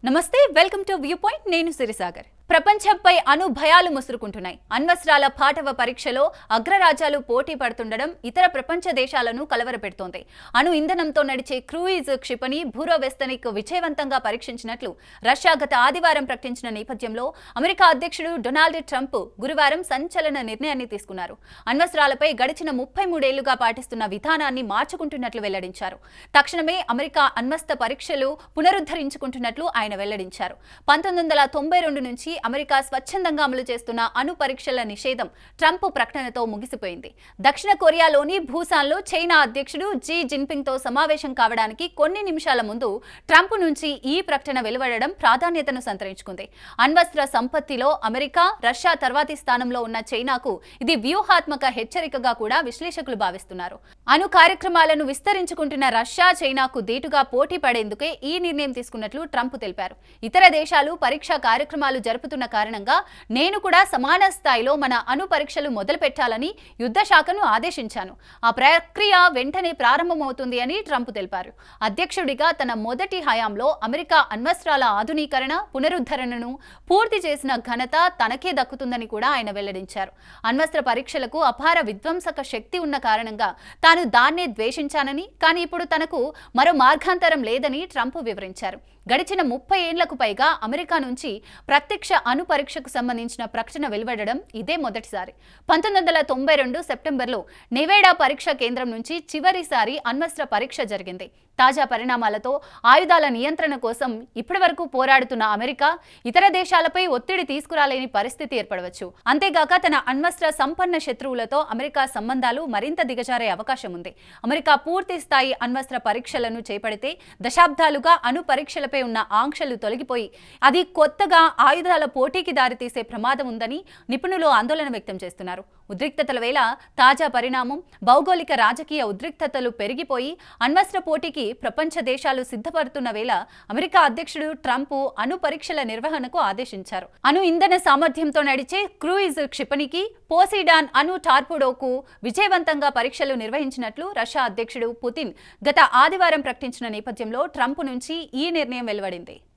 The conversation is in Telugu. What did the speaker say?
నమస్తే, వెల్కమ్ టు వ్యూ పాయింట్. నేను సిరిసాగర్. ప్రపంచంపై అణు భయాలు ముసురుకుంటున్నాయి. అణ్వస్త్రాల పాఠవ పరీక్షలో అగ్రరాజ్యాలు పోటీ పడుతుండడం ఇతర ప్రపంచ దేశాలను కలవరపెడుతోంది. అణు ఇంధనంతో నడిచే క్రూయిజ్ క్షిపణి భూరోవెస్తనిక్ విజయవంతంగా పరీక్షించినట్లు రష్యా గత ఆదివారం ప్రకటించిన నేపథ్యంలో అమెరికా అధ్యక్షుడు డొనాల్డ్ ట్రంప్ గురువారం సంచలన నిర్ణయాన్ని తీసుకున్నారు. అణ్వస్త్రాలపై గడిచిన 33 ఏళ్లుగా పాటిస్తున్న విధానాన్ని మార్చుకుంటున్నట్లు వెల్లడించారు. తక్షణమే అమెరికా అణ్వస్త్ర పరీక్షలు పునరుద్ధరించుకుంటున్నట్లు ఆయన వెల్లడించారు. 1992 నుంచి అమెరికా స్వచ్ఛందంగా అమలు చేస్తున్న అణు పరీక్షల నిషేధం ట్రంప్ ప్రకటనతో ముగిసిపోయింది. దక్షిణ కొరియాలోని భూసాన్లో చైనా అధ్యక్షుడు జీ జిన్పింగ్ తో సమావేశం కావడానికి కొన్ని నిమిషాల ముందు ట్రంప్ నుంచి ఈ ప్రకటన వెలువడడం ప్రాధాన్యతను సంతరించుకుంది. అణ్వస్త్ర సంపత్తిలో అమెరికా, రష్యా తర్వాతి స్థానంలో ఉన్న చైనాకు ఇది వ్యూహాత్మక హెచ్చరికగా కూడా విశ్లేషకులు భావిస్తున్నారు. అణు కార్యక్రమాలను విస్తరించుకుంటున్న రష్యా, చైనాకు దీటుగా పోటీ పడేందుకే ఈ నిర్ణయం తీసుకున్నట్లు ట్రంప్ తెలిపారు. ఇతర దేశాలు పరీక్షా కార్యక్రమాలు జరుపుతున్న కారణంగా నేను కూడా సమాన స్థాయిలో మన అణు పరీక్షలు మొదలు పెట్టాలని యుద్ధ శాఖను ఆదేశించాను. ఆ ప్రక్రియ వెంటనే ప్రారంభమవుతుంది అని ట్రంప్ తెలిపారు. అధ్యక్షుడిగా తన మొదటి హయాంలో అమెరికా అణ్వస్త్రాల ఆధునీకరణ, పునరుద్ధరణను పూర్తి చేసిన ఘనత తనకే దక్కుతుందని కూడా ఆయన వెల్లడించారు. అణ్వస్త్ర పరీక్షలకు అపార విధ్వంసక శక్తి ఉన్న కారణంగా తాను దాన్నే ద్వేషించానని, కానీ ఇప్పుడు తనకు మరో మార్గాంతరం లేదని ట్రంప్ వివరించారు. గడిచిన 30 ఏళ్లకు పైగా అమెరికా నుంచి ప్రత్యక్ష అణు పరీక్షకు సంబంధించిన ప్రకటన వెలువడడం ఇదే మొదటిసారి. 1992 సెప్టెంబర్లో నెవేడా పరీక్షా కేంద్రం నుంచి చివరిసారి అణ్వస్త్ర పరీక్ష జరిగింది. తాజా పరిణామాలతో ఆయుధాల నియంత్రణ కోసం ఇప్పటివరకు పోరాడుతున్న అమెరికా ఇతర దేశాలపై ఒత్తిడి తీసుకురాలేని పరిస్థితి ఏర్పడవచ్చు. అంతేగాక తన అణ్వస్త్ర సంపన్న శత్రువులతో అమెరికా సంబంధాలు మరింత దిగజారే అవకాశం ఉంది. అమెరికా పూర్తి స్థాయి అణ్వస్త్ర పరీక్షలను చేపడితే దశాబ్దాలుగా అణు పరీక్షలపై ఉన్న ఆంక్షలు తొలగిపోయి అది కొత్తగా ఆయుధాల పోటీకి దారితీసే ప్రమాదం ఉందని నిపుణులు ఆందోళన వ్యక్తం చేస్తున్నారు. ఉద్రిక్తతల వేళ తాజా పరిణామం భౌగోళిక రాజకీయ ఉద్రిక్తతలు పెరిగిపోయి అణ్వస్త్ర పోటీకి ప్రపంచ దేశాలు సిద్ధపడుతున్న వేళ అమెరికా అధ్యక్షుడు ట్రంప్ అణు పరీక్షల నిర్వహణకు ఆదేశించారు. అణు ఇంధన సామర్థ్యంతో నడిచే క్రూయిజ్ క్షిపణికి పోసిడాన్ అణు టార్పిడోకు విజయవంతంగా పరీక్షలు నిర్వహించినట్లు రష్యా అధ్యక్షుడు పుతిన్ గత ఆదివారం ప్రకటించిన నేపథ్యంలో ట్రంప్ నుంచి ఈ నిర్ణయం వెలువడింది.